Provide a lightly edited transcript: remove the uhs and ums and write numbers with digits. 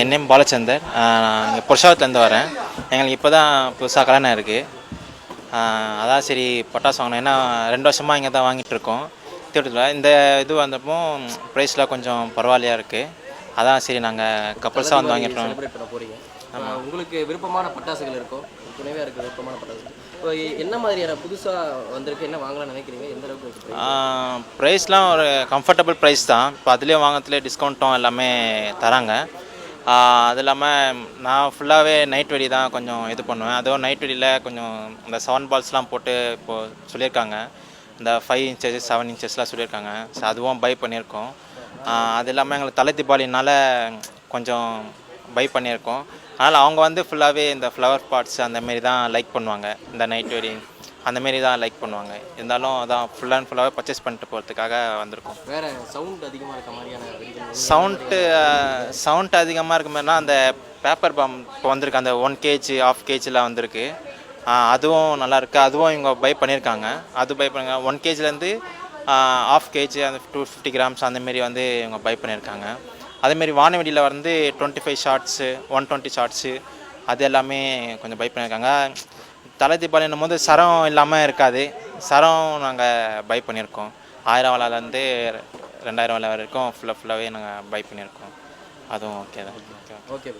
என் name Balachander. நான் இங்கே புருஷாவத்துலேருந்து வரேன். எங்களுக்கு இப்போ தான் புதுசாக கல்யாணம் இருக்குது. அதான் சரி பட்டாசு வாங்கணும். ஏன்னா 2 வருஷமாக இங்கே தான் வாங்கிட்டுருக்கோம். தீவிரத்தில் இந்த இது வந்தப்போ ப்ரைஸ்லாம் கொஞ்சம் பரவாயில்லையா இருக்குது. அதான் சரி நாங்கள் கப்பல்ஸாக வந்து வாங்கிட்டோம். செலிப்ரேட் பண்ண போகிறீங்க. உங்களுக்கு விருப்பமான பட்டாசுகள் இருக்கும், துணைவியாக இருக்க விருப்பமான பட்டாசுகள். இப்போ என்ன மாதிரியான புதுசாக வந்திருக்கு, என்ன வாங்கலாம்னு நினைக்கிறீங்க, எந்த அளவுக்கு இருக்குது? ப்ரைஸ்லாம் ஒரு கம்ஃபர்டபுள் ப்ரைஸ் தான். இப்போ அதுலேயே வாங்கிறதுலேயே டிஸ்கவுண்ட்டும் எல்லாமே தராங்க. அது இல்லாமல் நான் ஃபுல்லாகவே நைட் வெடி தான் கொஞ்சம் இது பண்ணுவேன். அதுவும் நைட் வெடியில் கொஞ்சம் இந்த 7 பால்ஸ்லாம் போட்டு இப்போது சொல்லியிருக்காங்க. இந்த 5 இன்ச்சஸ் 7 இன்ச்சஸ்லாம் சொல்லியிருக்காங்க. ஸோ அதுவும் பை பண்ணியிருக்கோம். அது இல்லாமல் எங்களுக்கு தலை தீபாவளினால கொஞ்சம் பை பண்ணியிருக்கோம். அதனால் அவங்க வந்து ஃபுல்லாகவே இந்த ஃப்ளவர் பாட்ஸ் அந்தமாரி தான் லைக் பண்ணுவாங்க. இந்த நைட் வெடி அந்தமாரி தான் லைக் பண்ணுவாங்க. இருந்தாலும் அதான் ஃபுல் அண்ட் ஃபுல்லாகவே பர்ச்சேஸ் பண்ணிட்டு போகிறதுக்காக வந்திருக்கோம். வேறு சவுண்ட் அதிகமாக இருக்க மாதிரியான சவுண்ட் அதிகமாக இருக்க மாதிரினா அந்த பேப்பர் பாம் இப்போ வந்திருக்கு. அந்த 1 kg 1/2 kgலாம் வந்திருக்கு. அதுவும் நல்லாயிருக்கு. அதுவும் இவங்க பை பண்ணியிருக்காங்க. அது பை பண்ணுங்க 1 kgலேருந்து 1/2 kg அந்த 250 grams அந்தமாரி வந்து இவங்க பை பண்ணியிருக்காங்க. அதேமாரி வானவெடியில் வந்து 25 ஷாட்ஸு 120 ஷாட்ஸு அது எல்லாமே கொஞ்சம் பை பண்ணியிருக்காங்க. தலை தீபாவளின்னும் போது சரம் இல்லாமல் இருக்காது. சரம் நாங்கள் பை பண்ணியிருக்கோம். 1000 வாலாலேருந்து 2000 வாலா வரைக்கும் ஃபுல்லாகவே நாங்கள் பை பண்ணியிருக்கோம். அதுவும் ஓகே தான். ஓகே.